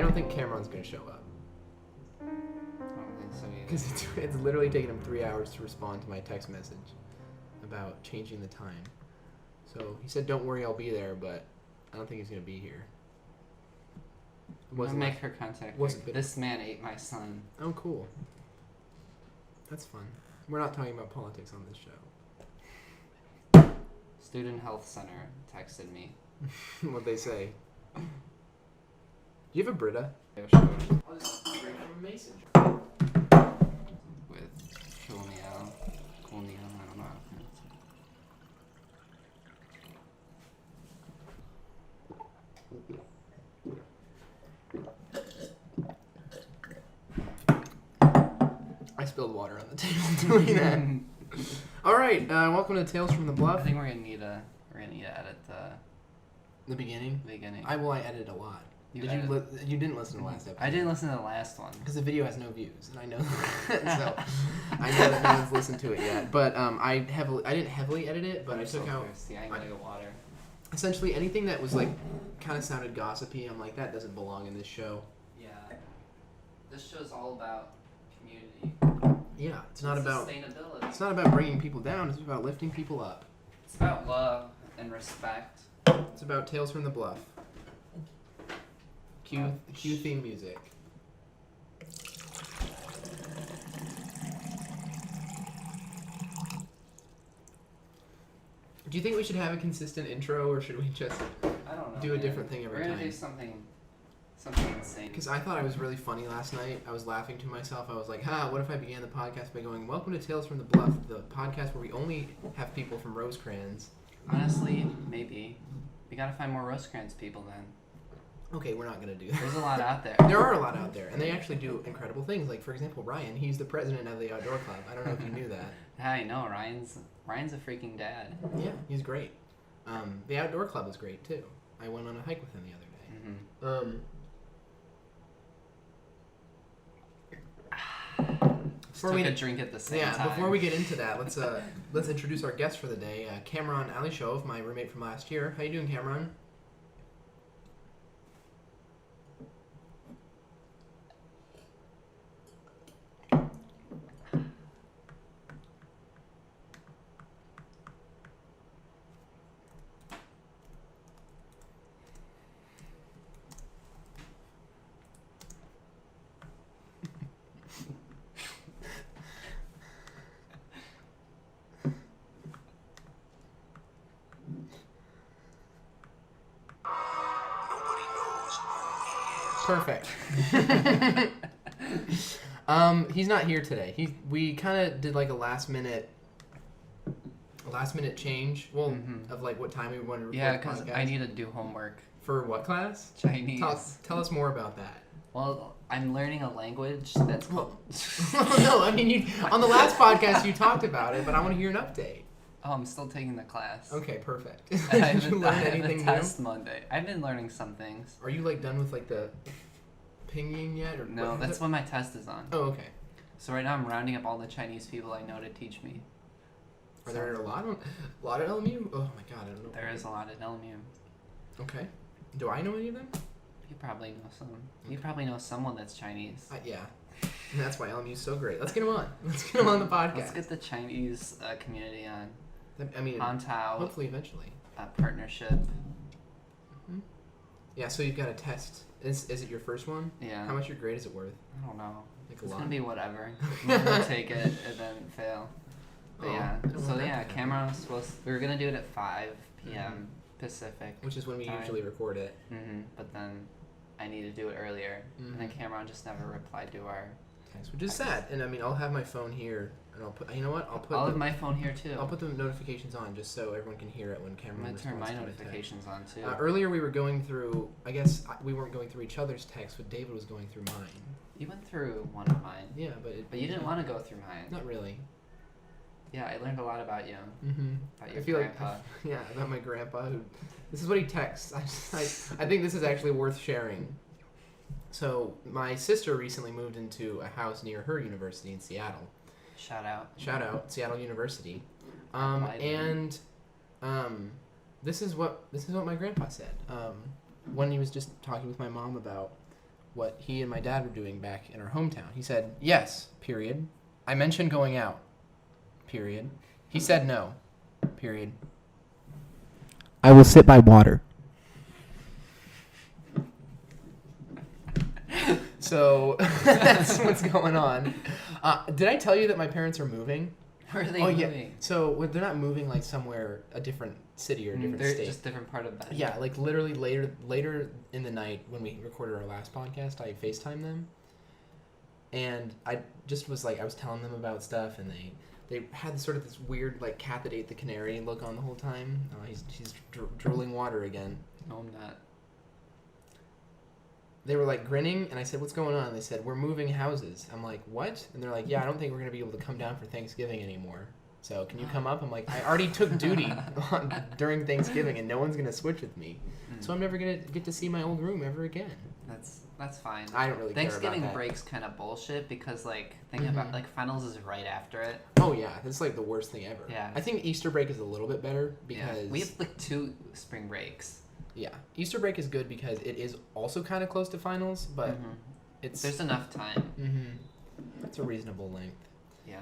I don't think Kamran's going to show up. I don't think so either. Because it's literally taken him 3 hours to respond to my text message about changing the time. So he said, don't worry, I'll be there, but I don't think he's going to be here. We'll make her contact her. This man ate my son. Oh, cool. That's fun. We're not talking about politics on this show. Student Health Center texted me. What'd they say? Do you have a Brita? Yeah, sure. I'll just drink from a mason. With Coolneo. I don't know. I spilled water on the table doing that. All right, welcome to Tales from the Bluff. I think we're gonna need to edit The beginning. I edited a lot. You didn't listen to the last episode? I didn't listen to the last one because the video has no views, and I know that. So I know that no one's listened to it yet. But I didn't heavily edit it, but I took out. Yeah, I gotta go water. Essentially, anything that was like kind of sounded gossipy, I'm like, that doesn't belong in this show. Yeah, this show's all about community. Yeah, it's not about sustainability. It's not about bringing people down. It's about lifting people up. It's about love and respect. It's about Tales from the Bluff. Cue theme music. Do you think we should have a consistent intro, or should we just I don't know, do a different thing every time? We're gonna do something insane. Because I thought I was really funny last night. I was laughing to myself. I was like, what if I began the podcast by going, welcome to Tales from the Bluff, the podcast where we only have people from Rosecrans. Honestly, maybe. We gotta find more Rosecrans people then. Okay, we're not going to do that. There's a lot out there. There are a lot out there, and they actually do incredible things. Like, for example, Ryan, he's the president of the Outdoor Club. I don't know if you knew that. I know, Ryan's a freaking dad. Yeah, he's great. The Outdoor Club is great, too. I went on a hike with him the other day. Took a drink at the same time. Yeah, before we get into that, let's introduce our guest for the day, Kamran Alishov, my roommate from last year. How you doing, Kamran? Perfect. He's not here today. We kind of did like a last minute change. Well, of like what time we wanted to record. Yeah, because I need to do homework. For what class? Chinese. Tell us more about that. Well, I'm learning a language that's called... No, I mean, on the last podcast you talked about it, but I want to hear an update. Oh, I'm still taking the class. Okay, perfect. Did you learn anything new? Test Monday. I've been learning some things. Are you like done with like the pinging yet? Or no, that's what my test is on. Oh, okay. So right now I'm rounding up all the Chinese people I know to teach me. Are there a lot of LMU? Oh my god, I don't know. There is a lot at LMU. Okay. Do I know any of them? You probably know some. You probably know someone that's Chinese. Yeah. And that's why LMU's so great. Let's get him on. Let's get him on the podcast. Let's get the Chinese community on. I mean, Hantao. Hopefully eventually. Partnership. Mm-hmm. Yeah, so you've got a test. Is it your first one? Yeah. How much your grade is it worth? I don't know. Like It's going to be whatever. We'll take it and then fail. But Kamran was we were going to do it at 5 p.m. Pacific. Which is when we usually record it. But then I need to do it earlier. And then Kamran just never replied to our text, which is sad. And I mean, I'll have my phone here, and I'll put. You know what? I'll have my phone here too. I'll put the notifications on just so everyone can hear it when Kamran responds. I'm gonna turn my notifications on too. Earlier we were going through. I guess we weren't going through each other's texts, but David was going through mine. You went through one of mine. Yeah, but you didn't want to go through mine. Not really. Yeah, I learned a lot about you. About your grandpa. About my grandpa. This is what he texts. I think this is actually worth sharing. So my sister recently moved into a house near her university in Seattle. Shout out, Seattle University. This is what my grandpa said when he was just talking with my mom about what he and my dad were doing back in our hometown. He said, yes, period. I mentioned going out, period. He said no, period. I will sit by water. So that's what's going on. Did I tell you that my parents are moving? Where are they moving? Yeah. So they're not moving like somewhere, a different city or a different They're state. just different part of that. Yeah, like literally later in the night when we recorded our last podcast, I FaceTimed them. And I just was like, I was telling them about stuff, and they had sort of this weird like cat that ate the canary look on the whole time. He's drooling water again. No, I'm not. They were like grinning, and I said, what's going on? And they said, we're moving houses. I'm like, what? And they're like, yeah, I don't think we're going to be able to come down for Thanksgiving anymore. So can you come up? I'm like, I already took duty during Thanksgiving, and no one's going to switch with me. So I'm never going to get to see my old room ever again. That's fine. I don't really care about Thanksgiving that. break's kind of bullshit because, like, think about, like, finals is right after it. Oh, yeah. That's, like, the worst thing ever. Yeah. I think Easter break is a little bit better because... Yeah. We have, like, 2 spring breaks. Yeah. Easter break is good because it is also kind of close to finals, but it's... There's enough time. It's a reasonable length. Yeah.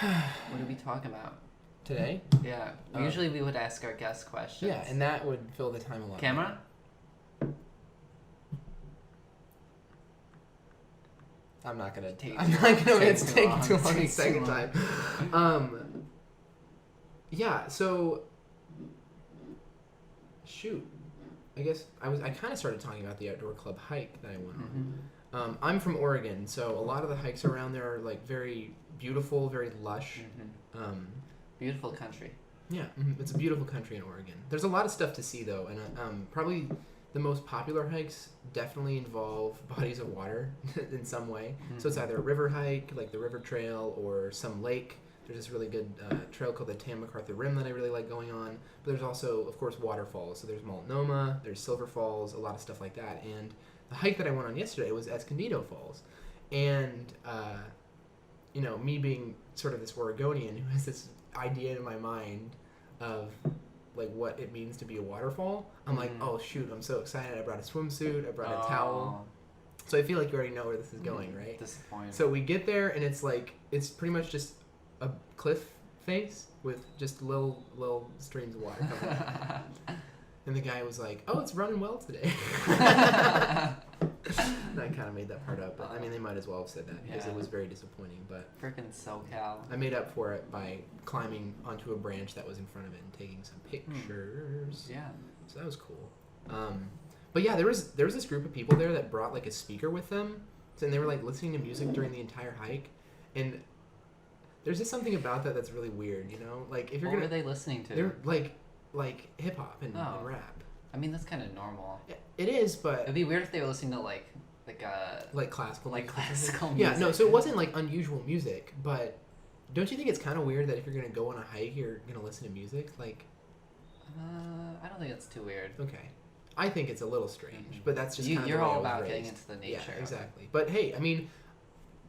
What did we talk about? Today? Yeah. Usually we would ask our guest questions. Yeah, and that would fill the time a lot. Camera? I'm not gonna take too long the Take second too long. time. Yeah. So, shoot. I guess I kind of started talking about the outdoor club hike that I went on. I'm from Oregon, so a lot of the hikes around there are like very beautiful, very lush. Beautiful country. Yeah, it's a beautiful country in Oregon. There's a lot of stuff to see though, and probably the most popular hikes definitely involve bodies of water in some way. So it's either a river hike, like the river trail, or some lake. There's this really good trail called the Tam MacArthur Rim that I really like going on. But there's also, of course, waterfalls. So there's Multnomah, there's Silver Falls, a lot of stuff like that. And the hike that I went on yesterday was Escondido Falls. And, you know, me being sort of this Oregonian who has this idea in my mind of like what it means to be a waterfall, I'm like, oh shoot, I'm so excited. I brought a swimsuit, I brought a towel. So I feel like you already know where this is going, right? Disappointing. So we get there and it's like, it's pretty much just a cliff face with just little streams of water coming out. And the guy was like, oh, it's running well today. And I kind of made that part up, but I mean, they might as well have said that because it was very disappointing. But frickin' SoCal. I made up for it by climbing onto a branch that was in front of it and taking some pictures. Yeah. So that was cool. But yeah, there was this group of people there that brought like a speaker with them, and they were like listening to music during the entire hike. And there's just something about that that's really weird, you know? Like if you're What were they listening to? They're like hip hop and rap. I mean, that's kind of normal. It is, but it'd be weird if they were listening to like classical music. Yeah, no, so it wasn't like unusual music, but don't you think it's kind of weird that if you're going to go on a hike, you're going to listen to music? Like I don't think it's too weird. Okay. I think it's a little strange, but that's just kind of you're the way all I was about raised. getting into the nature. Yeah, exactly. But hey, I mean,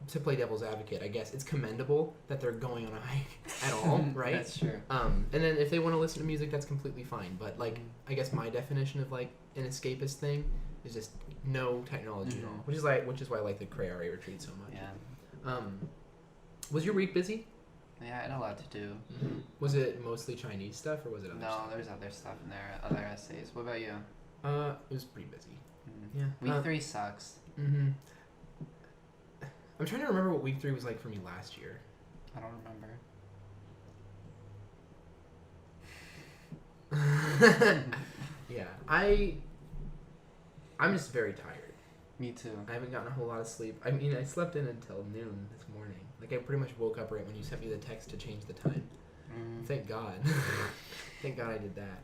to play devil's advocate, I guess it's commendable that they're going on a hike at all, right? That's true. And then if they want to listen to music, that's completely fine. But like, I guess my definition of like an escapist thing is just no technology at all, which is why I like the Cray RA retreat so much. Yeah. Was your week busy? Yeah, I had a lot to do. Was it mostly Chinese stuff or was it other stuff? No, there's other stuff in there, other essays. What about you? It was pretty busy. Yeah. Week 3 sucks. I'm trying to remember what week 3 was like for me last year. I don't remember. Yeah, I'm just very tired. Me too. I haven't gotten a whole lot of sleep. I mean, I slept in until noon this morning. Like, I pretty much woke up right when you sent me the text to change the time. Thank God. Thank God I did that.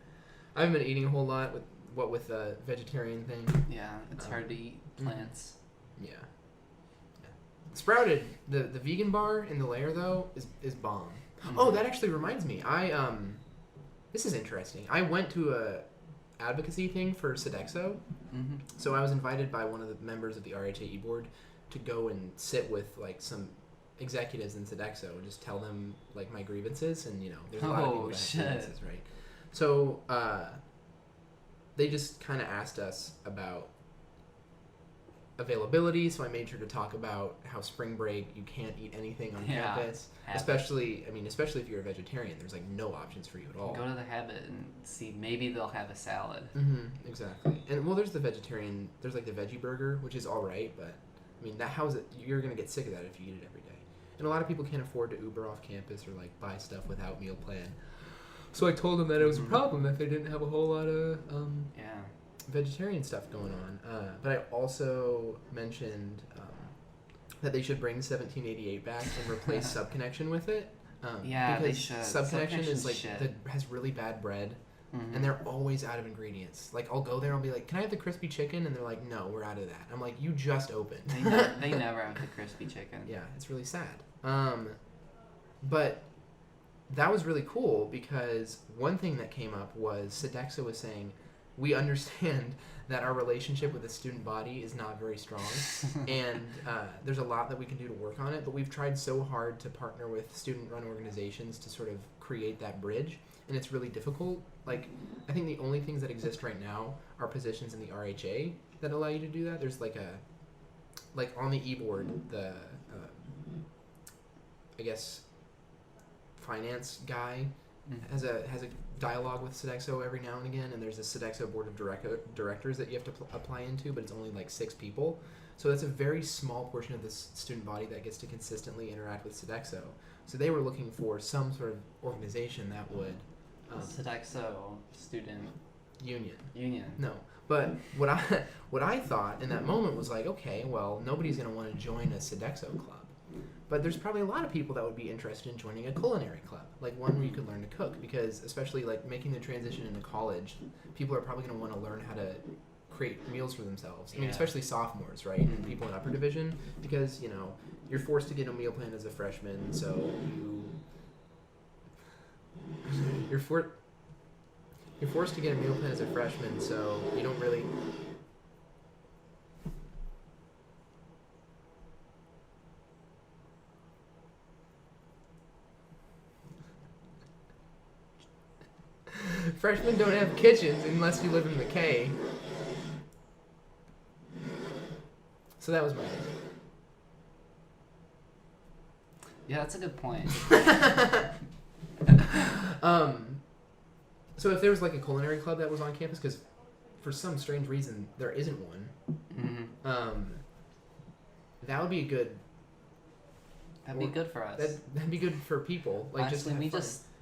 I haven't been eating a whole lot with the vegetarian thing. Yeah, it's hard to eat plants. Yeah. Sprouted, the vegan bar in the lair though is bomb. Oh, that actually reminds me. This is interesting. I went to a advocacy thing for Sodexo. So I was invited by one of the members of the RHAE board to go and sit with like some executives in Sodexo and just tell them like my grievances, and you know, there's a lot of people that have grievances, right? So they just kind of asked us about availability, so I made sure to talk about how spring break you can't eat anything on campus, especially if you're a vegetarian. There's like no options for you at all. Go to the Habit and see, maybe they'll have a salad. Exactly. And well, there's the veggie burger, which is all right, but I mean you're gonna get sick of that if you eat it every day. And a lot of people can't afford to Uber off campus or like buy stuff without meal plan. So I told them that it was a problem that they didn't have a whole lot of vegetarian stuff going on. But I also mentioned that they should bring 1788 back and replace Subconnection with it. Because they should. Subconnection is like has really bad bread, and they're always out of ingredients. Like I'll go there, I'll be like, "Can I have the crispy chicken?" And they're like, "No, we're out of that." I'm like, "You just opened." They never have the crispy chicken. Yeah, it's really sad. But that was really cool because one thing that came up was Sodexo was saying, we understand that our relationship with the student body is not very strong, and there's a lot that we can do to work on it, but we've tried so hard to partner with student-run organizations to sort of create that bridge, and it's really difficult. Like, I think the only things that exist right now are positions in the RHA that allow you to do that. There's like on the e-board, the, I guess, finance guy has a dialogue with Sodexo every now and again, and there's a Sodexo board of directors that you have to apply into, but it's only like 6 people. So that's a very small portion of the student body that gets to consistently interact with Sodexo. So they were looking for some sort of organization that would... Sodexo Student Union. No. But what I thought in that moment was like, okay, well, nobody's going to want to join a Sodexo club. But there's probably a lot of people that would be interested in joining a culinary club, like one where you could learn to cook, because especially like making the transition into college, people are probably going to want to learn how to create meals for themselves. I mean, especially sophomores, right? And people in upper division, because, you know, you're forced to get a meal plan as a freshman, so you're forced to get a meal plan as a freshman, so you don't really... Freshmen don't have kitchens unless you live in the K. So that was my answer. Yeah, that's a good point. So if there was like a culinary club that was on campus, because for some strange reason there isn't one, that would be good. That'd be good for us. That'd be good for people. Like, honestly,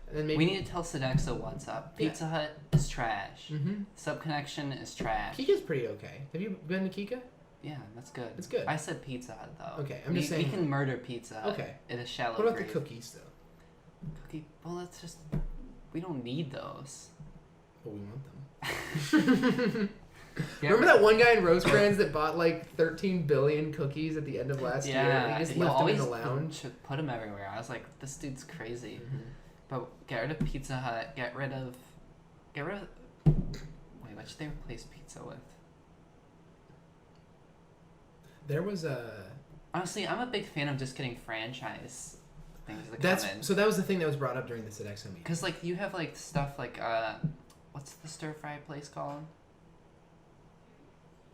and then maybe, we need to tell Sodexo what's up. Pizza Hut is trash. Subconnection is trash. Kika's pretty okay. Have you been to Kika? Yeah, that's good. It's good. I said Pizza Hut though. Okay, I'm just saying. We can murder Pizza Hut. Okay. In a shallow What about grave. the cookies though? Well, that's just... We don't need those. But we want them. Yeah, remember that one guy in Rosecrans that bought like 13 billion cookies at the end of last year? And he just left them in the lounge. Put them everywhere. I was like, this dude's crazy. But get rid of Pizza Hut. Get rid of... Wait, what should they replace pizza with? There was a... Honestly, I'm a big fan of just getting franchise things that come in. So that was the thing that was brought up during the Sodexo meeting. Because, like, you have, like, stuff like, what's the stir-fry place called?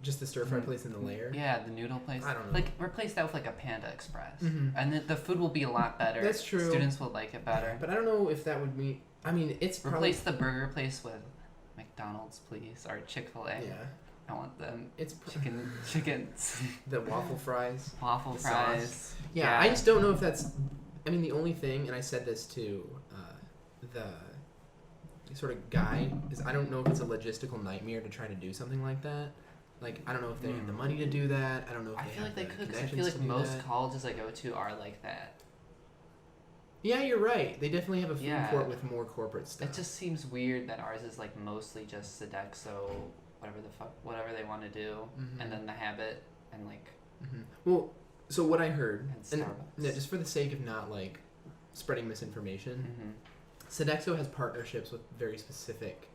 Just the stir-fry place in the layer? Yeah, the noodle place. I don't know. Like, replace that with, like, a Panda Express. And the food will be a lot better. That's true. Students will like it better. But I don't know if that would mean... I mean, it's probably... Replace the burger place with McDonald's, please. Or Chick-fil-A. Yeah. I want them. It's chickens. The waffle fries. Waffle fries. Sauce. Yeah, I just don't know if that's... I mean, the only thing, and I said this to the sort of guy, is I don't know if it's a logistical nightmare to try to do something like that. Like, I don't know if they have the money to do that. I don't know if I they feel have like they the could, because I connections feel like to do most that. colleges I go to are like that. Yeah, you're right. They definitely have a food court with more corporate stuff. It just seems weird that ours is like mostly just Sodexo, whatever they want to do, and then the Habit, and like... Well, so what I heard, and Starbucks. Just for the sake of not like spreading misinformation, Sodexo has partnerships with very specific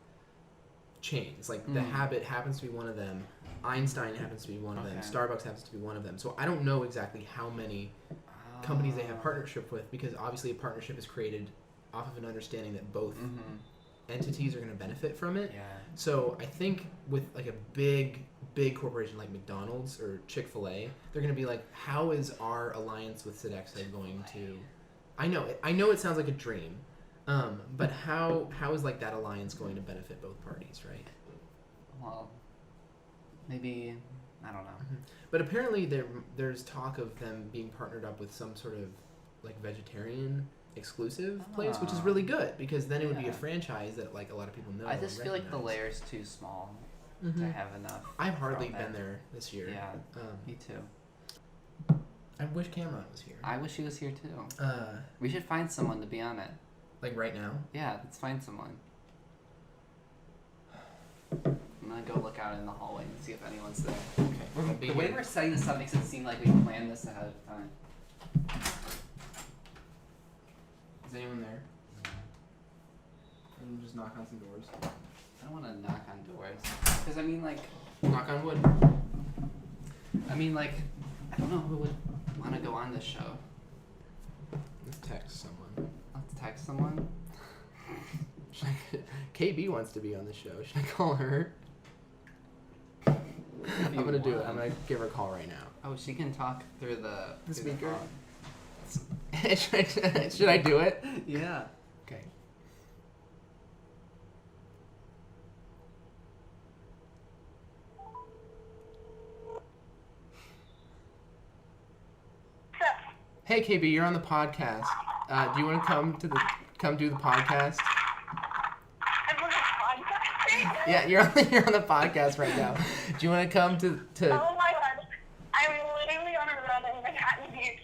chains. Like the Habit happens to be one of them, Einstein happens to be one of them, Starbucks happens to be one of them. So I don't know exactly how many companies they have partnership with, because obviously a partnership is created off of an understanding that both entities are going to benefit from it. Yeah. So I think with like a big corporation like McDonald's or Chick-fil-A, they're going to be like, how is our alliance with Sodexo going to... I know it sounds like a dream, but how is like that alliance going to benefit both parties, right? Well, maybe, I don't know. Mm-hmm. But apparently there's talk of them being partnered up with some sort of like vegetarian exclusive place, which is really good because then it would be a franchise that like a lot of people know. I just feel like the layer's too small to have enough. I've hardly been there this year. Yeah, me too. I wish Kamran was here. I wish he was here too. We should find someone to be on it. Like right now? Yeah, let's find someone. I'm gonna go look out in the hallway and see if anyone's there. Okay. The way we're setting this up makes it seem like we planned this ahead of time. Is anyone there? And just knock on some doors. I don't want to knock on doors. Because I mean, like... Knock on wood? I mean, like... I don't know who would want to go on this show. Let's text someone. Let's text someone? KB wants to be on the show. Should I call her? I'm going to do it. I'm going to give her a call right now. Oh, she can talk through the speaker? Should I do it? Yeah. Okay. Hey KB, you're on the podcast. Do you want to come do the podcast? I'm on the podcast? Yeah, you're on the podcast right now. Do you want to come to? Oh my god, I'm literally on a run in Manhattan Beach.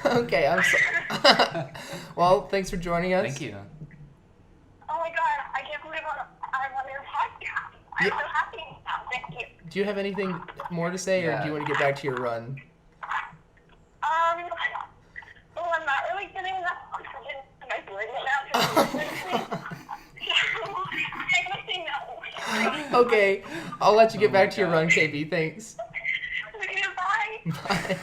Okay, I'm sorry. Well, thanks for joining us. Thank you. Oh my god, I can't believe I'm on your podcast. I'm so happy now. Thank you. Do you have anything more to say, or do you want to get back to your run? Well, I'm not really getting enough oxygen to my brain now. Okay, I'll let you get back to your run, KB. Thanks. Bye. Bye.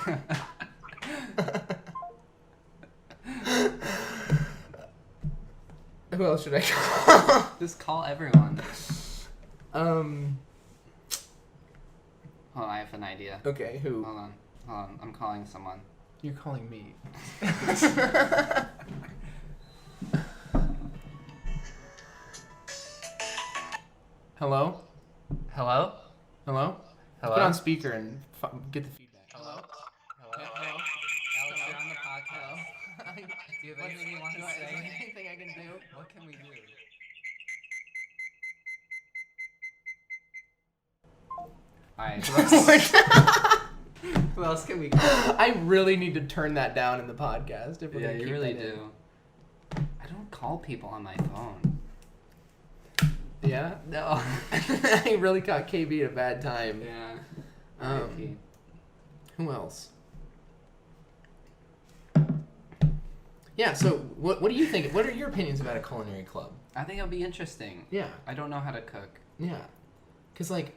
Who else should I call? Just call everyone. Oh, I have an idea. Okay, who? Hold on. I'm calling someone. You're calling me. Hello? Hello? Hello? Hello? Put on speaker and get the feedback. Hello? Hello? Alex, you're on the podcast. Do you have anything you want to say? Anything I can do? What can we do? Alright. Who else can we call? I really need to turn that down in the podcast. If we're Yeah, gonna you keep really that in. do. I don't call people on my phone. Yeah? No. I really caught KB at a bad time. Yeah. Who else? Yeah, so what do you think? What are your opinions about a culinary club? I think it'll be interesting. Yeah. I don't know how to cook. Yeah. Because, like,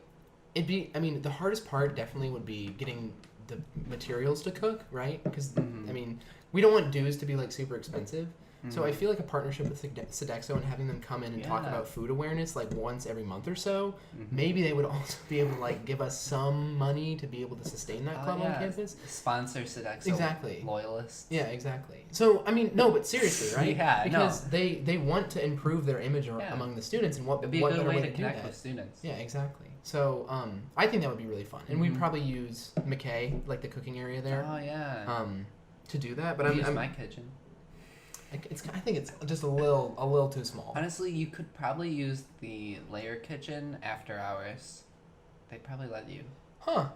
the hardest part definitely would be getting the materials to cook, right? Because, I mean, we don't want dues to be, like, super expensive. So I feel like a partnership with Sodexo and having them come in and talk about food awareness like once every month or so, maybe they would also be able to like give us some money to be able to sustain that club on campus. Sponsor Sodexo. Exactly. Loyalists. Yeah, exactly. So I mean, no, but seriously, right? Yeah, because they want to improve their image among the students, and it'd be a good way to connect with students. Yeah, exactly. So I think that would be really fun, and we'd probably use McKay, like the cooking area there. Oh yeah. To do that, but I'm my kitchen. I think it's just a little too small. Honestly, you could probably use the layer kitchen after hours. They'd probably let you. Huh.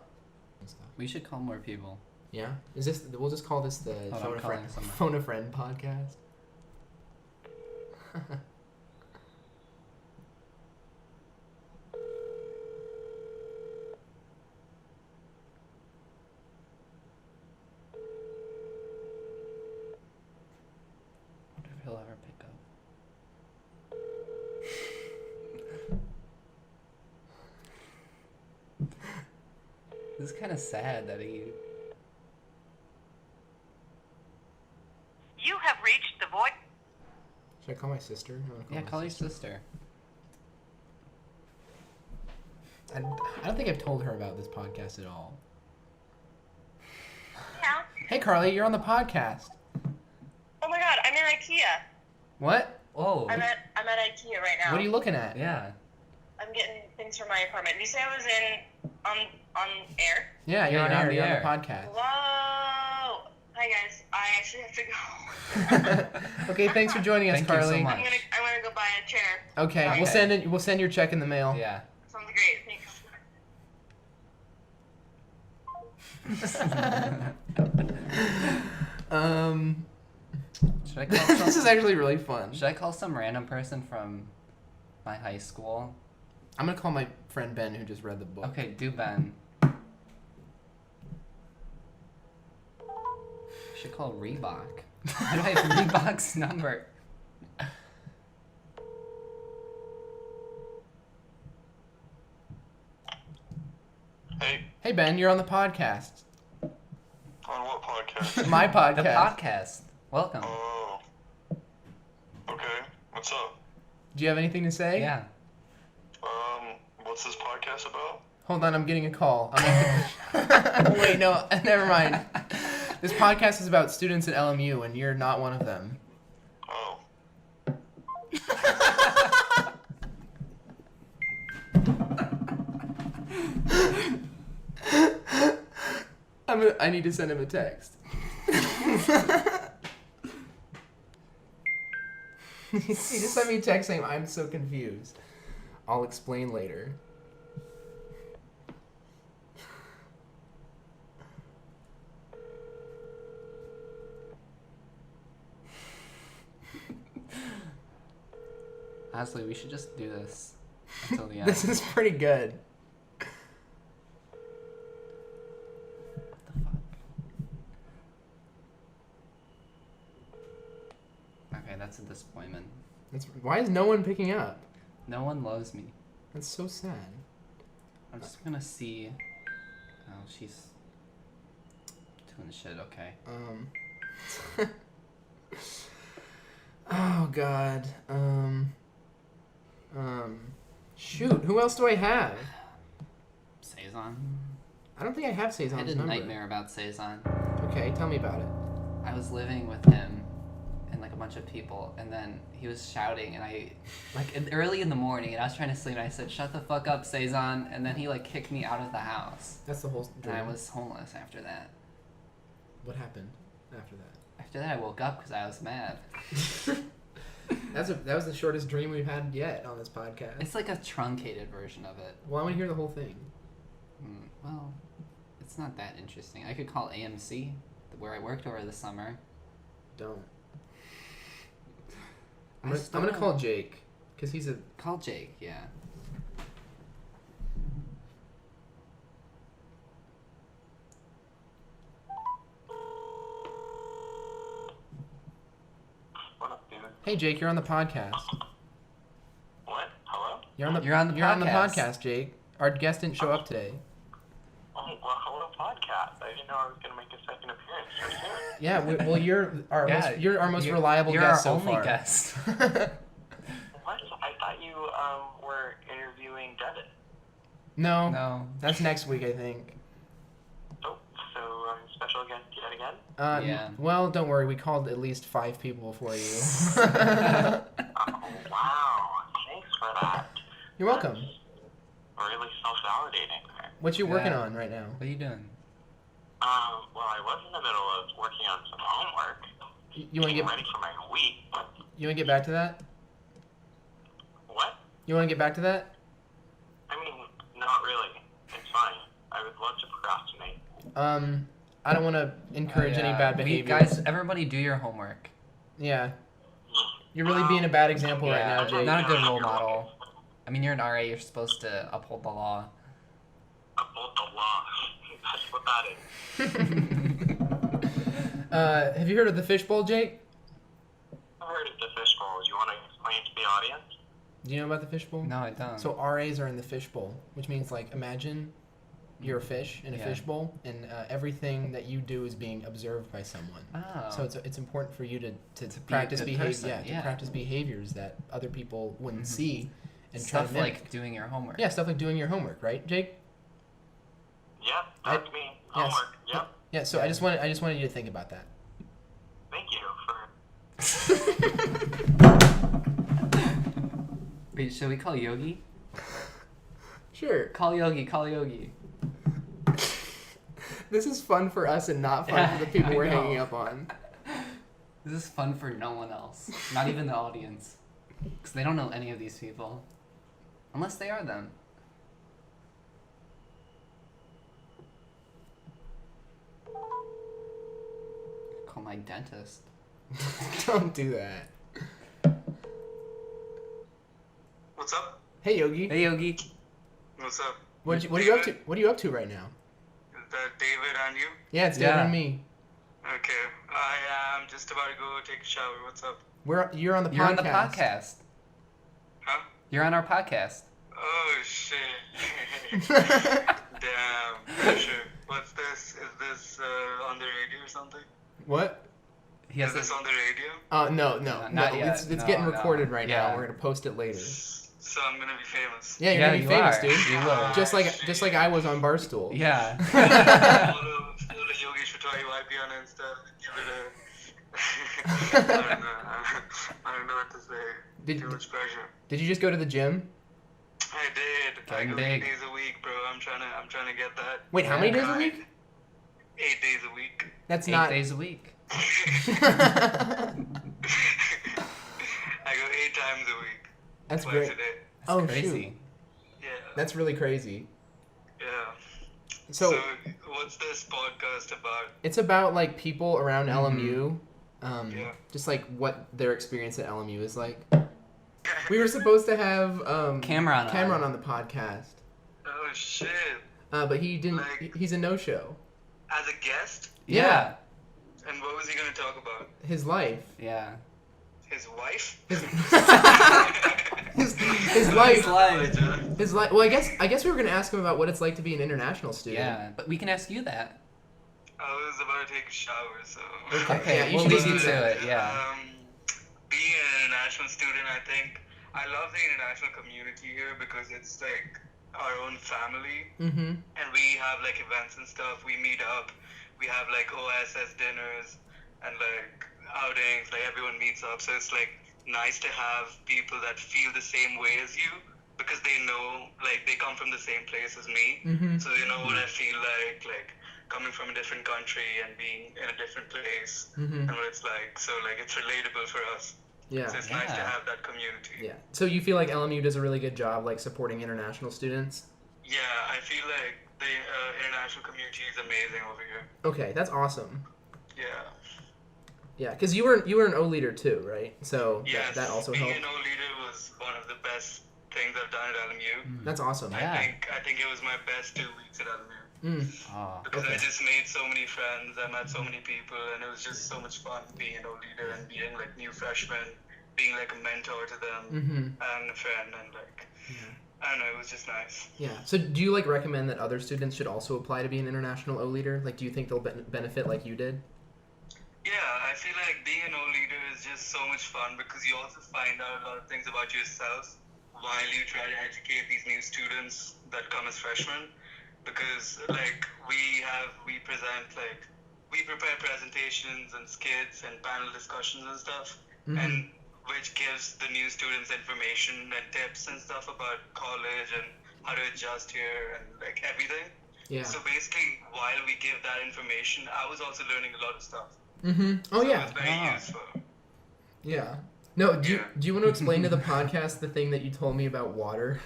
We should call more people. Yeah? We'll just call this the Phone a Friend podcast. He'll ever pick up. This is kind of sad that he... You have reached the voice. Should I call my sister? I wanna Yeah, my call your sister. I don't think I've told her about this podcast at all. Yeah. Hey, Carly, you're on the podcast. Oh my god, I'm in IKEA. What? Oh. I'm at IKEA right now. What are you looking at? Yeah. I'm getting things for my apartment. Did you say I was on air? Yeah, you're on air. You're on the podcast. Whoa. Hi guys. I actually have to go. Okay, thanks for joining us, Thank you so Carly. much. I'm gonna go buy a chair. Okay, Okay. we'll send your check in the mail. Yeah. Sounds great. Thanks. Should I call some, This is actually really fun. should I call some random person from my high school? I'm gonna call my friend Ben who just read the book. Okay, do Ben. Should call Reebok. How do I have Reebok's number? Hey, Hey Ben, you're on the podcast. on what podcast? My The podcast. podcast. Welcome. Oh. Okay, what's up? Do you have anything to say? Yeah. What's this podcast about? Hold on, I'm getting a call. Wait, no, never mind. This podcast is about students at LMU, and you're not one of them. Oh. I need to send him a text. He just sent me a text saying, I'm so confused. I'll explain later. Honestly, we should just do this until the end. This is pretty good. What the fuck? Okay, that's a disappointment. Why is no one picking up? No one loves me. That's so sad. I'm just gonna see. Oh, she's doing shit. Okay. Oh God. Shoot. Who else do I have? Saison. I don't think I have I Saison's had a number. nightmare about Saison. Okay, tell me about it. I was living with him and like a bunch of people, and then he was shouting, and early in the morning, and I was trying to sleep, and I said, "Shut the fuck up, Saison," and then he like kicked me out of the house, That's the whole and dream. I was homeless after that. What happened after that? After that, I woke up because I was mad. That was the shortest dream we've had yet on this podcast. It's like a truncated version of it. Well, I want to hear the whole thing. Well, it's not that interesting. I could call AMC, where I worked over the summer. Don't. I I'm still gonna don't- call Jake, cause he's a. Call Jake, yeah. What up, dude? Hey Jake, you're on the podcast. What? Hello? You're on the You're on the podcast. podcast, Jake. Our guest didn't show up today. Oh, well, hello, podcast. I didn't know I was going to make a second appearance so soon. Yeah. Well, you're our Yeah, most reliable you're guest our so only far. guest. What? I thought you, were interviewing Devin. No, No. that's next week, I think. Oh, so, special guest yet again? Yeah. Well, don't worry. We called at least 5 people before you. Oh, wow. Thanks for that. You're welcome. That's really self-validating. What you working Yeah. on right now? What are you doing? Well, I was in the middle of working on some homework. You want to Getting get ready for my week. back to that? What? You want to get back to that? I mean, not really. It's fine. I would love to procrastinate. I don't want to encourage any bad behavior. Guys, everybody do your homework. Yeah. You're really being a bad example right now, Jake. Not a good role model. I mean, you're an RA. You're supposed to uphold the law. Uphold the law. That's what that is. Have you heard of the fishbowl, Jake? I've heard of the fishbowl. Do you want to explain to the audience? Do you know about the fishbowl? No, I don't. So RAs are in the fishbowl, which means like imagine you're a fish in a Yeah. fishbowl, and everything that you do is being observed by someone. Oh. So it's important for you to be a practice good behavior. person, Yeah, to yeah. practice behaviors that other people wouldn't see, and try Stuff to mimic. like doing your homework. Yeah, stuff like doing your homework, right, Jake? Yep, that's me. Yes. Homework. Yep. Yeah. So I just wanted you to think about that. Thank you for. Wait, should we call Yogi? Sure. Call Yogi. Call Yogi. This is fun for us and not fun for the people I we're know. hanging up on. This is fun for no one else, not even the audience, because they don't know any of these people, unless they are them. Call my dentist. Don't do that. What's up? Hey Yogi, Hey Yogi. What's up? what are you up to? What are you up to right now? Is that David and you? Yeah, it's David Yeah. and me. Okay. I am just about to go take a shower. What's up? You're on the You're podcast. on the podcast. Huh? You're on our podcast. Oh shit. Damn. Sure. What's this? Is this on the radio or something? What? He Is has this a, on the radio? No, not no. yet. It's No, getting no. recorded right Yeah. now. We're gonna post it later. So I'm gonna be famous. Yeah, you're Yeah, gonna be you famous, are. dude. You will. Just like I was on Barstool. yeah. Follow Yogi Shutari YP on Insta. Give it a. I don't know what to say. Did- Too much pressure. Did you just go to the gym? I did. I Getting go big. 8 days a week, bro. I'm trying to get that. Wait, how many days a week? 8 days a week. That's 8 not. days a week. I go 8 times a week. That's Twice great. a day. That's Oh, crazy. shoot. Yeah. That's really crazy. Yeah. So what's this podcast about? it's about like people around Mm-hmm. LMU, Yeah. just like what their experience at LMU is like. We were supposed to have Kamran on the podcast, Oh shit. but he didn't. Like- He's a no-show. As a guest? Yeah. And what was he gonna talk about? His life. Yeah. His wife? His life. life. His life. Well, I guess we were gonna ask him about what it's like to be an international student. Yeah, but we can ask you that. I was about to take a shower, so. Okay, yeah, you we'll should leave do you to that. it. Yeah. Being an international student, I think I love the international community here because it's like our own family, Mm-hmm. and we have like events and stuff. We meet up. We have like OSS dinners and like outings. Like everyone meets up, so it's like nice to have people that feel the same way as you because they know like they come from the same place as me, Mm-hmm. so they know what I feel like coming from a different country and being in a different place Mm-hmm. and what it's like. So like it's relatable for us. Yeah. So it's nice to Yeah. have that community. Yeah. So you feel like LMU does a really good job like supporting international students? Yeah, I feel like the international community is amazing over here. Okay, that's awesome. Yeah. Yeah, because you were an O leader too, right? So Yes. that also being helped. an O leader was one of the best things I've done at LMU. That's awesome. Yeah. I think it was my best 2 weeks at LMU Oh. because Okay. I just made so many friends. I met so many people, and it was just so much fun being an O leader and being like new freshmen, being like a mentor to them Mm-hmm. and a friend, and like I don't know, it was just nice. Yeah. So do you like recommend that other students should also apply to be an international O leader? Like, do you think they'll benefit like you did? Yeah, I feel like being an O leader is just so much fun because you also find out a lot of things about yourself while you try to educate these new students that come as freshmen. Because like we prepare presentations and skits and panel discussions and stuff, Mhm. and which gives the new students information and tips and stuff about college and how to adjust here and like everything. Yeah. So basically, while we give that information, I was also learning a lot of stuff. Mm-hmm. Oh So yeah. it's very Ah. useful. Yeah. No. Do Yeah. you want to explain to the podcast the thing that you told me about water?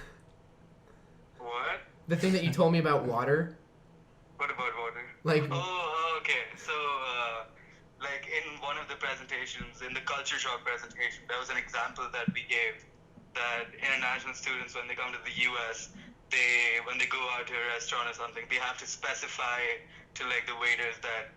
What? The thing that you told me about water? What about water? Like. Oh, okay. So, like in one of the presentations, in the culture shock presentation, there was an example that we gave that international students, when they come to the US, when they go out to a restaurant or something, they have to specify to like the waiters that,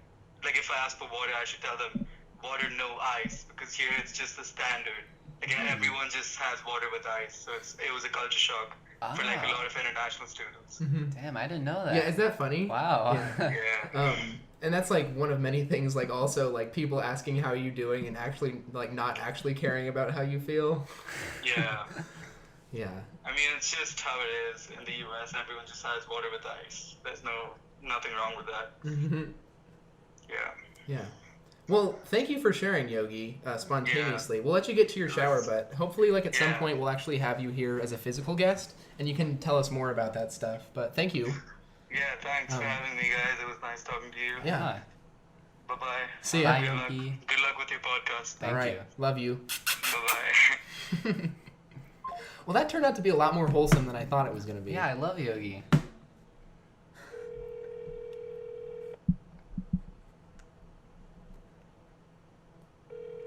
like if I ask for water, I should tell them water no ice, because here it's just the standard. Like everyone just has water with ice, so it was a culture shock. for like a lot of international students. Damn, I didn't know that. Yeah, is that funny? Wow. Yeah. Yeah. And that's like one of many things, like also like people asking how you doing and actually like not actually caring about how you feel. Yeah. Yeah. I mean, it's just how it is in the U.S. Everyone just has water with ice. There's nothing wrong with that. Mm-hmm. Yeah. Yeah. Well, thank you for sharing, Yogi, spontaneously. We'll let you get to your shower, but hopefully, like, at some point, we'll actually have you here as a physical guest, and you can tell us more about that stuff. But thank you. Yeah, thanks for having me, guys. It was nice talking to you. Yeah. Bye-bye. See ya. Bye, Good luck. Yogi. Good luck with your podcast. Thank All right. you. Love you. Bye-bye. Well, that turned out to be a lot more wholesome than I thought it was going to be. Yeah, I love Yogi.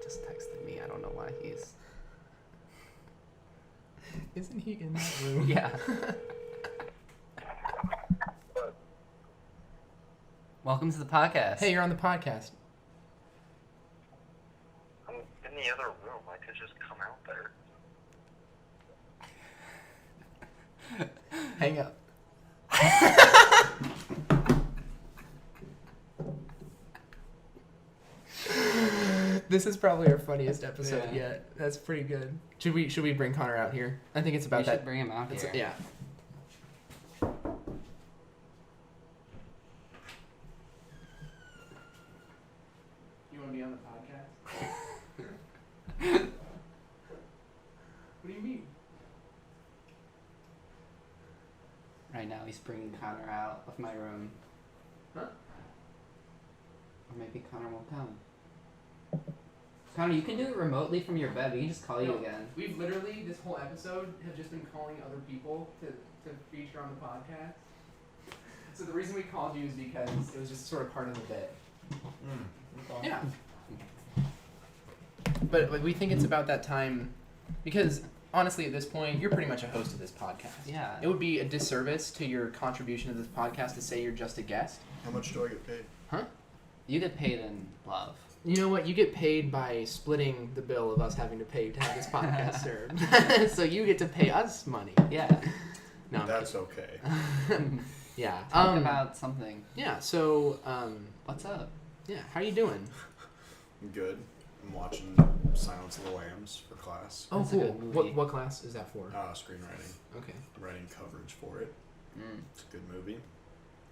Just texted me. I don't know why he's... Isn't he in that room? Yeah. Welcome to the podcast. Hey, you're on the podcast. I'm in the other room. I could just come out there. Hang up. This is probably our funniest episode Yeah. yet. That's pretty good. Should we bring Connor out here? I think it's about We should that. bring him out It's- here. yeah. You want to be on the podcast? What do you mean? Right now, he's bringing Connor out of my room. Huh? Or maybe Connor won't come. Connor, you can do it remotely from your bed. We can just call you No. again. We've literally, this whole episode, have just been calling other people to feature on the podcast. So the reason we called you is because it was just sort of part of the bit. Yeah. But like, we think it's about that time, because honestly, at this point, you're pretty much a host of this podcast. Yeah. It would be a disservice to your contribution to this podcast to say you're just a guest. How much do I get paid? Huh? You get paid in Bluff. You know what? You get paid by splitting the bill of us having to pay to have this podcast served. So you get to pay us money. Yeah. No, I'm That's okay. kidding. Yeah. Talk about something. Yeah. So, What's up? yeah. How you doing? I'm good. I'm watching Silence of the Lambs for class. Oh, That's a cool. good movie. What class is that for? Screenwriting. Okay. Writing coverage for it. It's a good movie.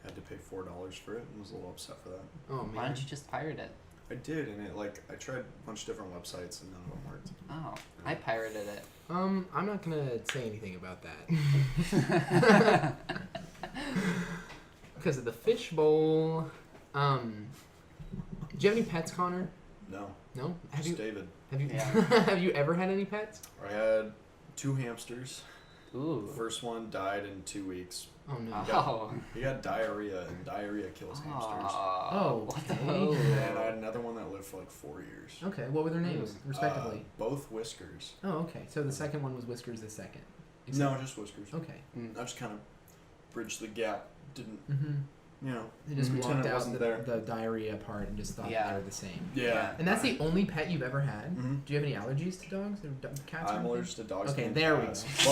Had to pay $4 for it and was a little upset for that. Oh man. Why don't you just pirate it? I did, and I tried a bunch of different websites and none of them worked. Oh, I pirated it. I'm not gonna say anything about that. Because of the fishbowl. Do you have any pets, Connor? No. No. Have Just you? David. Have you? Yeah. Have you ever had any pets? I had 2 hamsters. Ooh. First one died in 2 weeks. Oh no. Oh. He got diarrhea, and diarrhea kills hamsters. Oh, what the okay. hell? And I had another one that lived for like 4 years. Okay. What were their names, respectively? Both Whiskers. Oh, okay. So the second one was Whiskers. The second. No, just Whiskers. Okay. I just kind of bridged the gap. Didn't, Mm-hmm. you know, They just Mhm. blocked Pretend it out wasn't there. the diarrhea part and just thought Yeah. they were the same. Yeah. And that's the only pet you've ever had? Mhm. Do you have any allergies to dogs or cats? or I'm anything? allergic to dogs. Okay, and there we cats. go.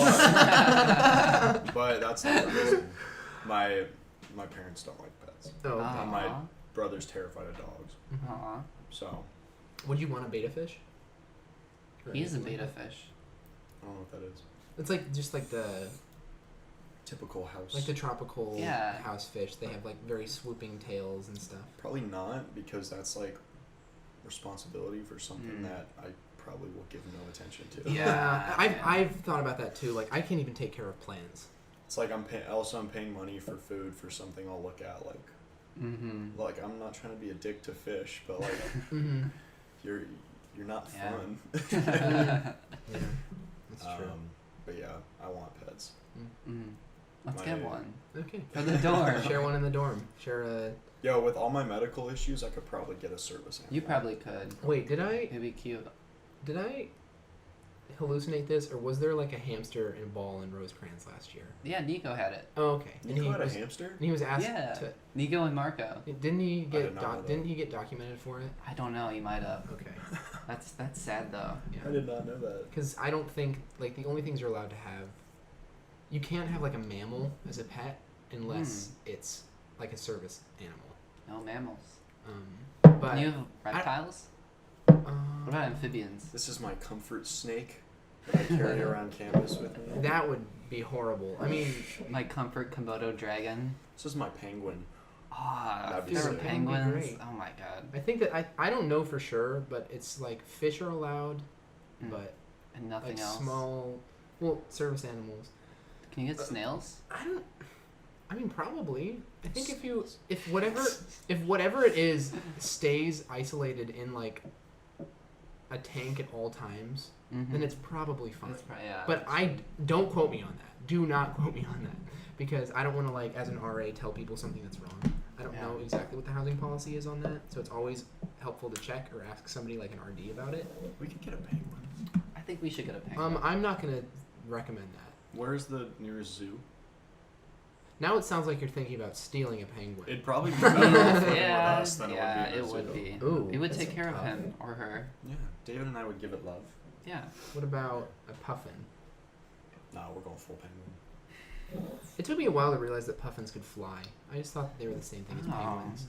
But that's not the reason. My parents don't like pets. Oh, okay. Aw. My brother's terrified of dogs. Aw. So Would you want a beta fish? Or He's a anything like beta that? fish. I don't know what that is. It's like just like the Typical house. tropical Yeah. house fish. They have like very swooping tails and stuff. Probably not, because that's like responsibility for something that I probably will give no attention to. Yeah. I've thought about that too. Like I can't even take care of plants. It's like I'm paying money for food for something I'll look at like Mm-hmm. like I'm not trying to be a dick to fish, but like Mm-hmm. you're not Yeah. fun. Yeah, that's true. But yeah, I want pets. Mm. Let's My- get one. Okay. For the dorm. Share one in the dorm. Share a. Yo, with all my medical issues, I could probably get a service animal. You probably could. Wait, did I It'd be cute. hallucinate this, or was there like a hamster and ball in Rosecrans last year? Yeah, Nico had it. Oh, okay. You had a was, hamster? and he was asked Yeah. to. Nico and Marco. Didn't he did get not know that. didn't he get documented for it? I don't know. He might have. Okay. That's sad though. I did not know that. Because I don't think like the only things you're allowed to have you can't have like a mammal as a pet unless it's like a service animal. No mammals. But Can you have reptiles? um, What about amphibians? This is my comfort snake that I carry around campus with me. that would be horrible. I mean, My comfort Komodo dragon. This is my penguin. Ah, That'd be there were sick. That would be penguins. great. Oh my god. I think that I don't know for sure, but it's like fish are allowed, but And nothing like else. small, well, service animals. Can you get snails? I mean, probably. I think if whatever it is stays isolated in like a tank at all times, then it's probably fine. Yeah. But don't quote me on that. Do not quote me on that, because I don't want to like as an RA tell people something that's wrong. I don't know exactly what the housing policy is on that, so it's always helpful to check or ask somebody like an RD about it. We could get a penguin. I think we should get a penguin. I'm not gonna recommend that. Where's the nearest zoo? Now it sounds like you're thinking about stealing a penguin. It'd probably be better off living with Yeah, us than yeah, it would be. it in a would zoo. be. Ooh, We would that's take care of tough. him or her. Yeah, David and I would give it love. Yeah. What about a puffin? Nah, we're going full penguin. It took me a while to realize that puffins could fly. I just thought that they were the same thing as Oh. penguins.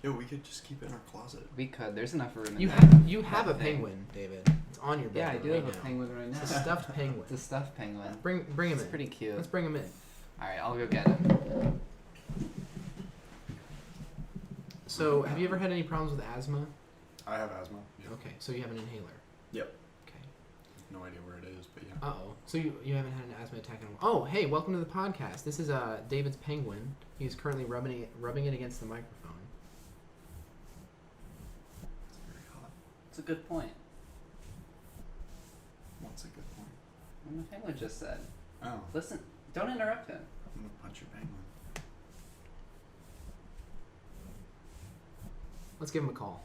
Yo, we could just keep it in our closet. We could. There's enough room in You there. you have a penguin, David. It's on your bed. Yeah, I do right have a now. penguin right now. It's a stuffed penguin. It's a stuffed penguin. Bring him It's in. pretty cute. Let's bring him in. All right, I'll go get him. So, have you ever had any problems with asthma? I have asthma. Yeah. Okay, so you have an inhaler. Yep. Okay. No idea where it is, but yeah. Uh-oh. So you haven't had an asthma attack in a while. Oh, hey, welcome to the podcast. This is David's penguin. He's currently rubbing it against the microphone. It's very hot. It's a good point. What's a good point? What the penguin just said. Oh, Listen, don't interrupt him. I'm gonna punch your penguin. Let's give him a call.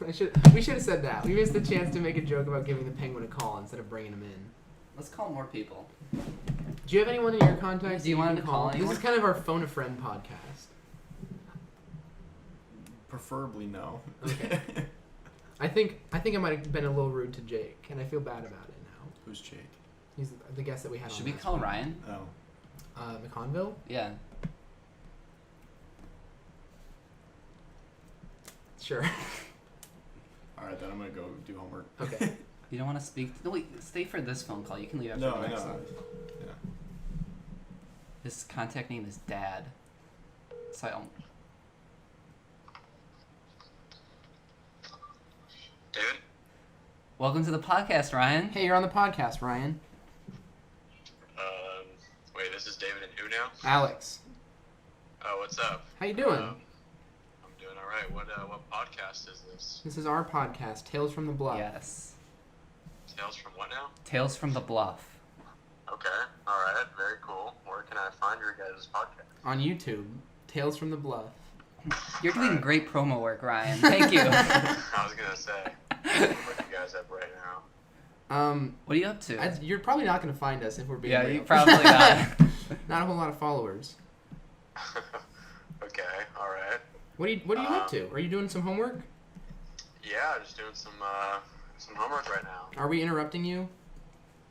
We should have said that. We missed the chance to make a joke about giving the penguin a call instead of bringing him in. Let's call more people. Do you have anyone in your contacts? Do you that want can him to call This anyone? is kind of our phone a friend podcast. Preferably no. Okay. I think I might have been a little rude to Jake, and I feel bad about it now. Who's Jake? He's the guest that we had on Should we last call week. Ryan? Oh. McConville? Yeah. Sure. Alright, then I'm gonna go do homework. Okay. You don't want to speak? No, wait. Stay for this phone call. You can leave after No, the I next know. one. Yeah. His contact name is Dad. So I don't. David? Welcome to the podcast, Ryan. Hey, you're on the podcast, Ryan. Wait, this is David and who now? Alex. Oh, what's up? How you doing? I'm doing all right. What podcast is this? This is our podcast, Tales from the Bluff. Yes. Tales from what now? Tales from the Bluff. Okay, all right, very cool. Where can I find your guys' podcast? On YouTube, Tales from the Bluff. You're doing great promo work, Ryan. Thank you. I was gonna say, what you guys up right now? What are you up to? You're probably not going to find us if we're being Yeah, real. you probably not. Not a whole lot of followers. Okay, all right. What are you up to? Are you doing some homework? Yeah, just doing some homework right now. Are we interrupting you?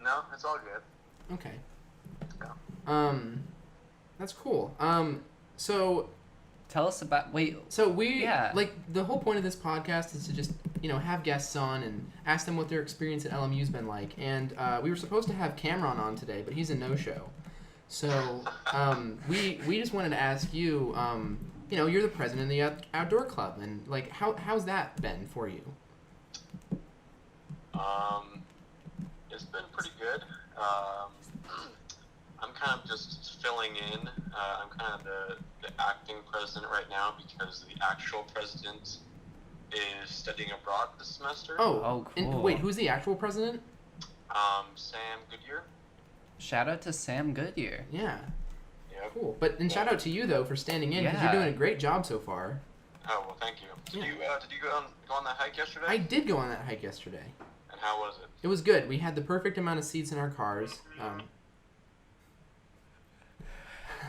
No, it's all good. Okay. Yeah. That's cool. So Tell us about. Wait. like the whole point of this podcast is to just have guests on and ask them what their experience at LMU's been like. And we were supposed to have Kamran on today, but he's a no-show. So we just wanted to ask you. You're the president of the outdoor club, and like how's that been for you? It's been pretty good. I'm kind of just filling in. I'm kind of the acting president right now because the actual president is studying abroad this semester. Oh, cool. And wait, who's the actual president? Sam Goodyear. Shout out to Sam Goodyear. Yeah, Yep. cool. But and shout out to you though for standing in because you're Yeah. doing a great job so far. Oh well, thank you. Did you go on that hike yesterday? I did go on that hike yesterday. And how was it? It was good. We had the perfect amount of seats in our cars.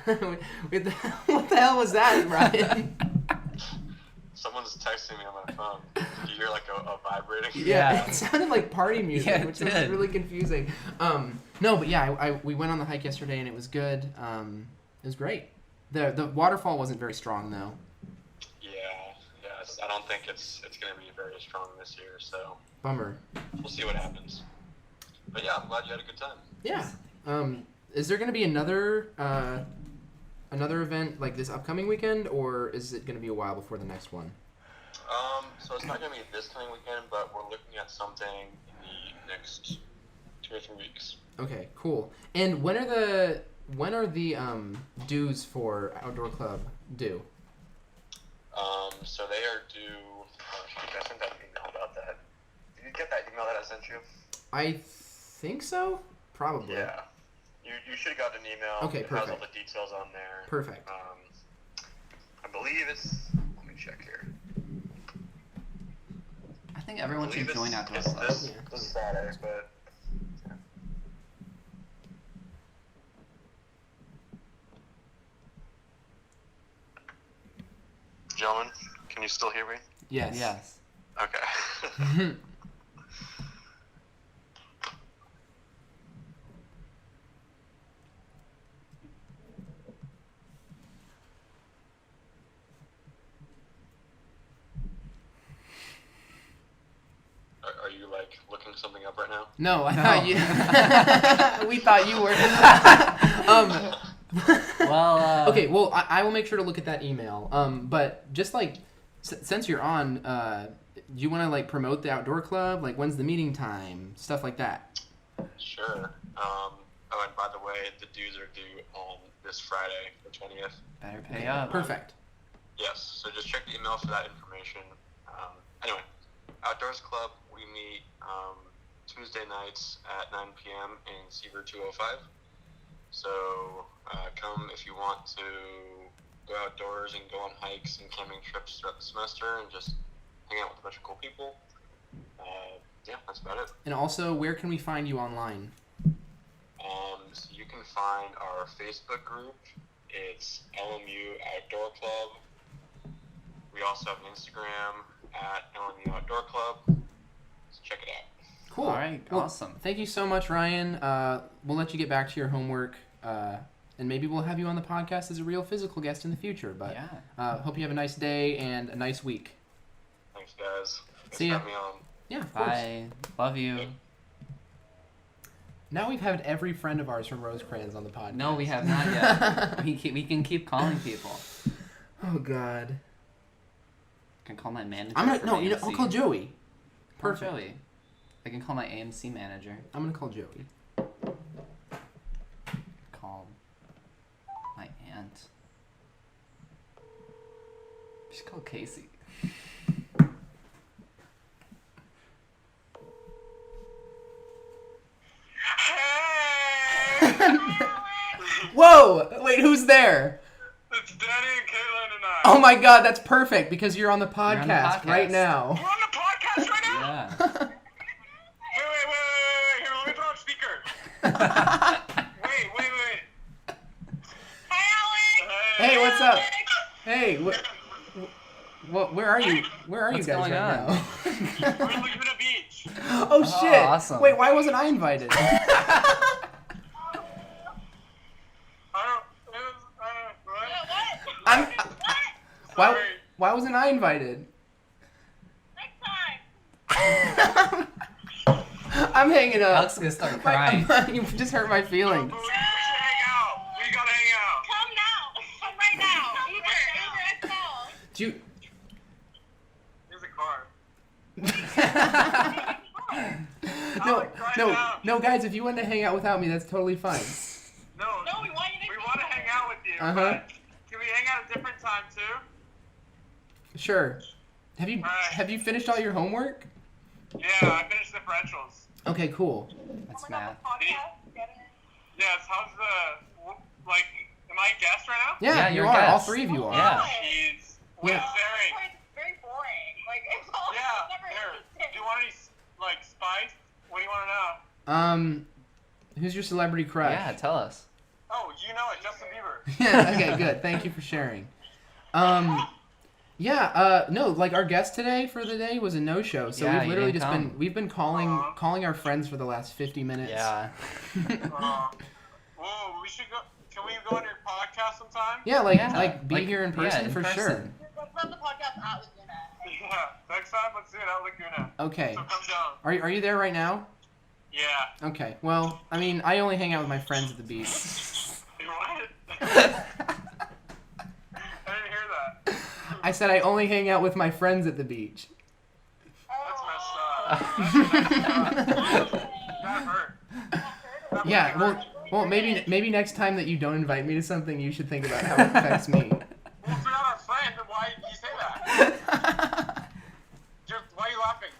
What the hell was that, Ryan? Someone's texting me on my phone. Did you hear like a vibrating? Yeah. It sounded like party music, Yeah, it which was did. really confusing. No, but yeah, we went on the hike yesterday and it was good. It was great. The waterfall wasn't very strong though. I don't think it's going to be very strong this year, so Bummer. we'll see what happens. But yeah, I'm glad you had a good time. Yeah. Is there going to be another event like this upcoming weekend, or is it going to be a while before the next one? So it's not going to be this coming weekend, but we're looking at something in the next 2 or 3 weeks. Okay, cool. And when are the dues for Outdoor Club due? So they are due. I sent that email about that. Did you get that email that I sent you? I think so. Probably. Yeah. You should have gotten an email. Okay, It has all perfect. the details on there. Perfect. I believe it's. Let me check here. I think everyone should join Outdoor It's Club. this Saturday, but. Gentlemen, can you still hear me? Yes. Yes. Okay. Are you like looking something up right now? No, I No. thought you. We thought you were. Well. Okay, well, I will make sure to look at that email. But just like, since you're on, do you want to like promote the Outdoor Club? Like, when's the meeting time? Stuff like that. Sure. Oh, and by the way, the dues are due on this Friday, the 20th. Better pay up. Perfect. Yes, so just check the email for that information. Anyway, Outdoors Club, we meet Tuesday nights at 9 p.m. in Seaver 205. So come if you want to go outdoors and go on hikes and camping trips throughout the semester and just hang out with a bunch of cool people. Yeah, that's about it. And also, where can we find you online? So you can find our Facebook group. It's LMU Outdoor Club. We also have an Instagram at LMU Outdoor Club. So check it out. Cool. All right, Well, awesome. Thank you so much, Ryan. We'll let you get back to your homework, and maybe we'll have you on the podcast as a real physical guest in the future. But Yeah. hope you have a nice day and a nice week. Thanks, guys. Thanks See for ya. having me on. Yeah, of course. Bye. Love you. Now we've had every friend of ours from Rosecrans on the podcast. No, we have not yet. we can keep calling people. Oh God. I can call my manager. I'm gonna from no. You know, AMC. I'll call Joey. Call Perfect. Joey. I can call my AMC manager. I'm gonna call Joey. Call my aunt. Just call Casey. Whoa! Wait, who's there? It's Danny and Caitlin and I. Oh my God, that's perfect because you're on the podcast, on the podcast. right now. We're on the podcast right now? Yeah. Wait. Here, let me put on speaker. Wait. Hi, Alex. Hey, what's up? Hey, where are you? Where are What's you guys going right on? now? We're in Laguna Beach. Oh shit! awesome. Wait, why wasn't I invited? I'm. Why? Sorry. Why wasn't I invited? Next time. I'm hanging up. Alex is gonna start crying. You just hurt my feelings. We should hang out. We gotta hang out. Come now. Come right now. Uber XL. Do you? Here's a car. No, Alex, drive no, down. no, guys. If you want to hang out without me, that's totally fine. No, No, we want you to we want to hang out with you. Uh-huh. But can we hang out at a different time too? Sure. Have you Alright. finished all your homework? Yeah, I finished differentials. Okay, cool. That's Oh my God, math. the podcast. Getting it. Yes, how's the, like, am I a guest right now? Yeah, Yeah, you you're a are. All guest. three of you are. Yeah. Jeez. Wait, Yeah. Sarah. It's very boring. Like, it's all Yeah, never here. interesting. Do you want any, like, spice? What do you want to know? Who's your celebrity crush? Yeah, tell us. Oh, you know it, Justin Bieber. Yeah. Okay, good. Thank you for sharing. Yeah, no, like our guest today for the day was a no-show, so Yeah, we've you literally didn't just come. we've been calling our friends for the last 50 minutes. Yeah. Whoa, we should go. Can we go on your podcast sometime? Yeah, like be like, here in person for sure. Let's run the podcast at Laguna. Yeah, next time let's do it at Laguna. Okay. So come down. Are you there right now? Yeah. Okay. Well, I mean, I only hang out with my friends at the beach. You what? I didn't hear that. I said I only hang out with my friends at the beach. That's messed up. That hurt. That Yeah, really hurt. well, maybe next time that you don't invite me to something, you should think about how it affects me. Well, if you're not our friend, then why did you say that? Why are you laughing?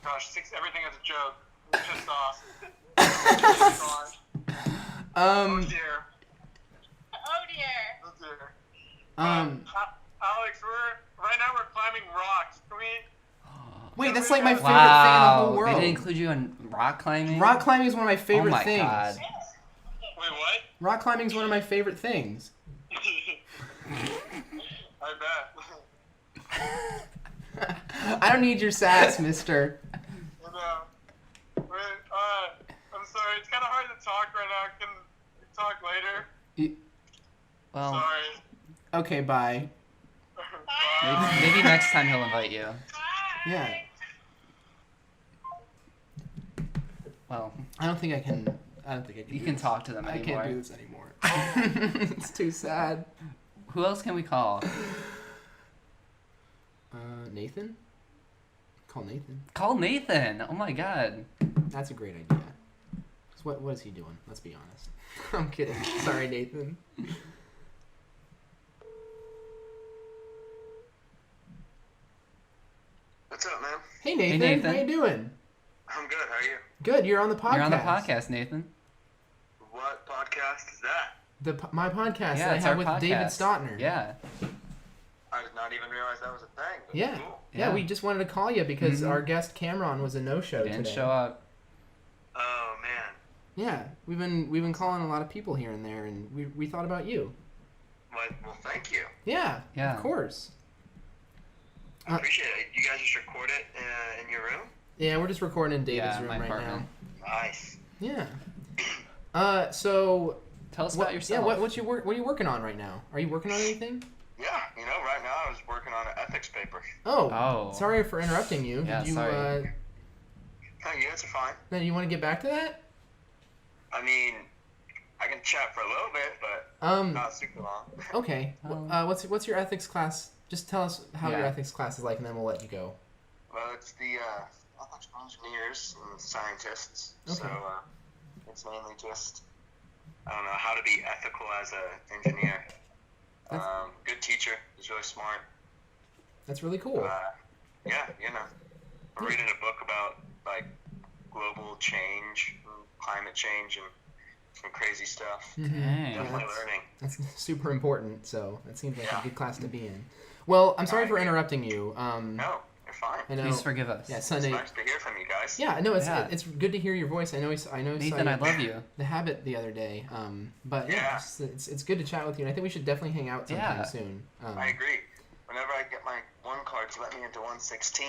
Gosh, everything is a joke. I'm pissed off. Oh dear. Oh dear. Oh dear. Alex, right now we're climbing rocks. Can we? Wait, that's like my favorite Wow. thing in the whole They world. didn't include you in rock climbing? Rock climbing is one of my favorite oh my things. God. Wait, what? Rock climbing is one of my favorite things. I bet. I don't need your sass, mister. No. I'm sorry. It's kind of hard to talk right now. Can we talk later? Well, Sorry. Okay, bye. maybe next time he'll invite you. Yeah. Well, I don't think I can. you can talk to them I anymore. can't do this anymore. It's too sad. Who else can we call? Nathan? Call Nathan. Call Nathan. Oh my God. That's a great idea. So what is he doing? Let's be honest. I'm kidding. Sorry, Nathan. What's up, man? Hey, Nathan. Hey, Nathan. How you doing? I'm good. How are you? Good. You're on the podcast. You're on the podcast, Nathan. What podcast is that? My podcast Yeah, that I it's have our with podcast. David Stotner. Yeah. I did not even realize that was a thing. But Yeah. Cool. Yeah, we just wanted to call you because Mhm. our guest Kamran was a no-show Didn't today. show up. Oh man. Yeah, we've been calling a lot of people here and there, and we thought about you. Well, thank you. Yeah. Yeah. Of course. I appreciate it. You guys just record it in your room? Yeah, we're just recording in David's Yeah, room my right apartment. Nice. now. Yeah. So. Tell us What, about yourself. yeah. What are you working on right now? Are you working on anything? Yeah, right now I was working on an ethics paper. Oh. Oh. Sorry for interrupting you. Yeah, Did you, sorry. No, you guys are fine. No, you want to get back to that? I mean, I can chat for a little bit, but not super long. Okay. What's your ethics class? Just tell us how your Yeah. ethics class is like, and then we'll let you go. Well, it's the electrical engineers and scientists. Okay. So it's mainly just, I don't know, how to be ethical as an engineer. Good teacher. He's really smart. That's really cool. Yeah, we're reading a book about like global change, and climate change, and some crazy stuff. Mhm. Dang. Definitely learning. That's super important. So that seems like Yeah. a good class to be in. Well, I'm sorry for interrupting you. No, you're fine. I know. Please forgive us. Yeah, It's Sunday. nice to hear from you guys. Yeah, no, Yeah. it's good to hear your voice. I know. I saw Nathan, you I love you. The Habit the other day. But yeah, Yeah. it's good to chat with you, and I think we should definitely hang out sometime Yeah. soon. I agree. Whenever I get my one card to let me into 116,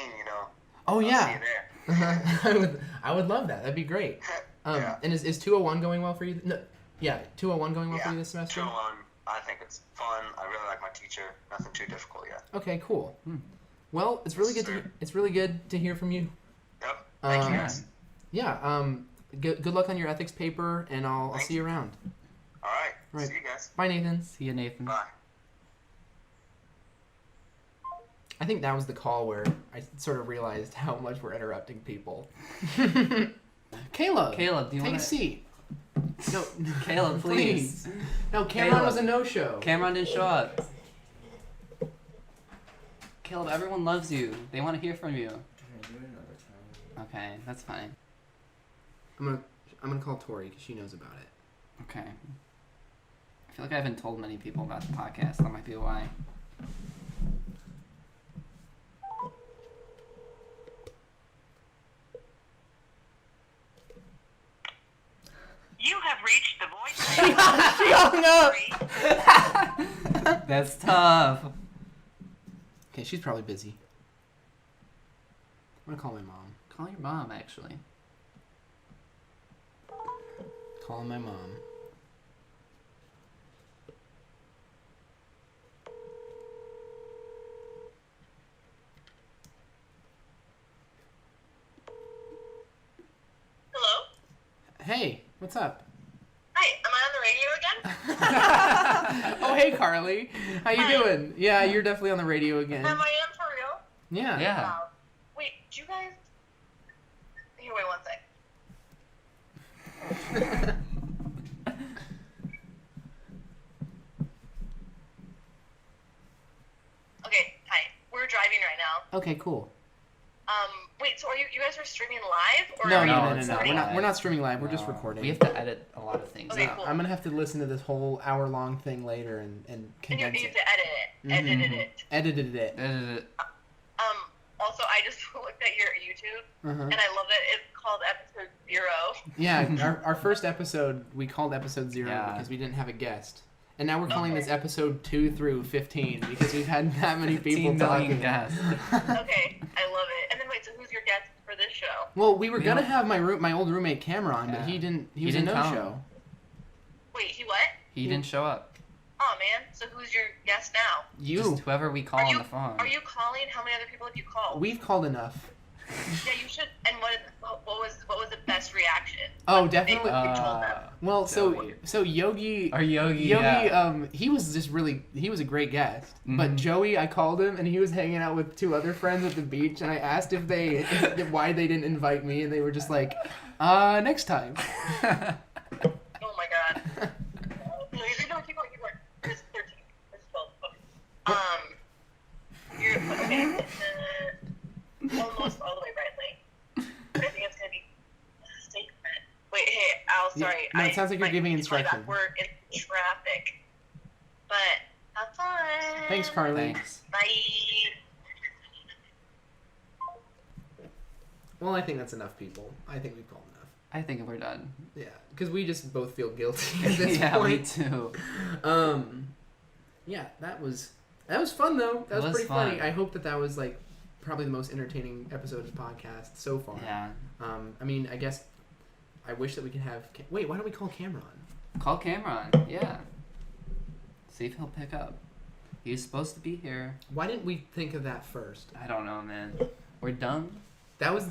Oh I'll see yeah. you there. I would love that. That'd be great. Yeah. And is 201 going well for you? No, yeah, 201 going well for Yeah. you this semester? 201, I think it's fun. I really like my teacher. Nothing too difficult yet. Okay, cool. Hmm. Well, it's really Yes, good. sir. It's really good to hear from you. Yep. Thank you Um, guys. Yeah. Good luck on your ethics paper, and I'll Thank see you around. All right. Right. See you guys. Bye, Nathan. See you, Nathan. Bye. I think that was the call where I sort of realized how much we're interrupting people. Caleb, Caleb, do you take wanna- a seat. No, Caleb, please. No, Cameron Caleb. was a no-show. Kamran didn't show up. Caleb, everyone loves you. They want to hear from you. Okay, that's fine. I'm gonna call Tori because she knows about it. Okay. I feel like I haven't told many people about the podcast. That might be why. You have reached the She hung up. That's tough. Okay, she's probably busy. I'm gonna call my mom. Call your mom, actually. Calling my mom. Hello? Hey, what's up? Hi, am I on the radio again? Oh, hey, Carly. How you Hi. doing? Yeah, you're definitely on the radio again. Am I am for real? Yeah. Yeah. Wow. Wait, do you guys... Here, wait one sec. Okay, hi. We're driving right now. Okay, cool. Wait, so are you guys are streaming live? Or No, are no, you no, no, it's no. not We're live. not streaming live. We're just No. recording. We have to edit a lot of things. Okay, No, cool. I'm gonna have to listen to this whole hour-long thing later and And you condense have it. to edit it. Edited it. Edited it. Edit it. Also, I just looked at your YouTube, Uh-huh. and I love that it's called episode 0. Yeah, our first episode we called episode 0 Yeah. because we didn't have a guest, and now we're calling this episode 2 through 15 because we've had that many people 15 million talking. guests. Okay, I love it. And then wait, so who's your guest for this show? Well, we were We gonna don't- have my old roommate Kamran, but Yeah. he didn't. He He was didn't a come. no-show. Wait, he what? He didn't show up. Oh man, so who's your guest now? You. Just whoever we call Are on you the phone. Are you calling? How many other people have you called? We've called enough. Yeah, you should. And what was the best reaction? Oh, definitely. You told them. Well, Joey. so Yogi. Or Yogi. Yogi, yeah. he was just he was a great guest. But Mhm. Joey, I called him, and he was hanging out with 2 other friends at the beach, and I asked why they didn't invite me, and they were just like, next time. Oh my god. No, keep going. It's 13. It's 12. Okay. You're okay. Almost all the way right lane. But I think it's gonna be a statement. Wait, hey, Al, sorry. no, it sounds like you're giving need to call you back. instructions. We're in traffic. But have fun. Thanks, Carly. Thanks. Bye. Well, I think that's enough people. I think we've called enough. I think we're done. Yeah, because we just both feel guilty at this Yeah, me point. too. Yeah, that was fun though. That It was was pretty fun. funny. I hope that was like probably the most entertaining episode of the podcast so far. Yeah. I mean, I guess I wish that we could have. Wait, why don't we call Kamran? Call Kamran. Yeah. See if he'll pick up. He's supposed to be here. Why didn't we think of that first? I don't know, man. We're dumb. That was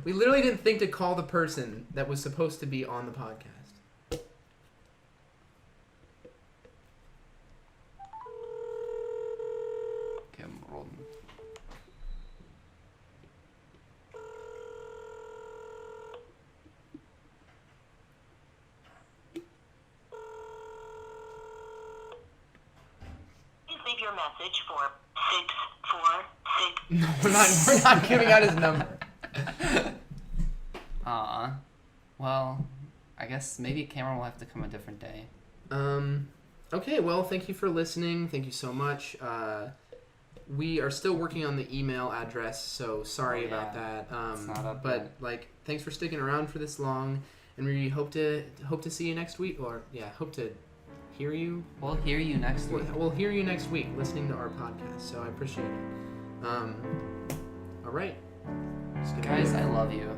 we literally didn't think to call the person that was supposed to be on the podcast. Kamran. Please leave your message for 646. No, we're not giving out his number. Well, I guess maybe Cameron will have to come a different day. Okay, well, thank you for listening. Thank you so much. We are still working on the email address, so sorry Oh, yeah. about that. It's not up but yet. like, thanks for sticking around for this long, and we hope to see you next week, or yeah, hope to hear you. We'll hear you next week. We'll hear you next week listening to our podcast. So I appreciate it. All right. Just gonna Guys, I love you.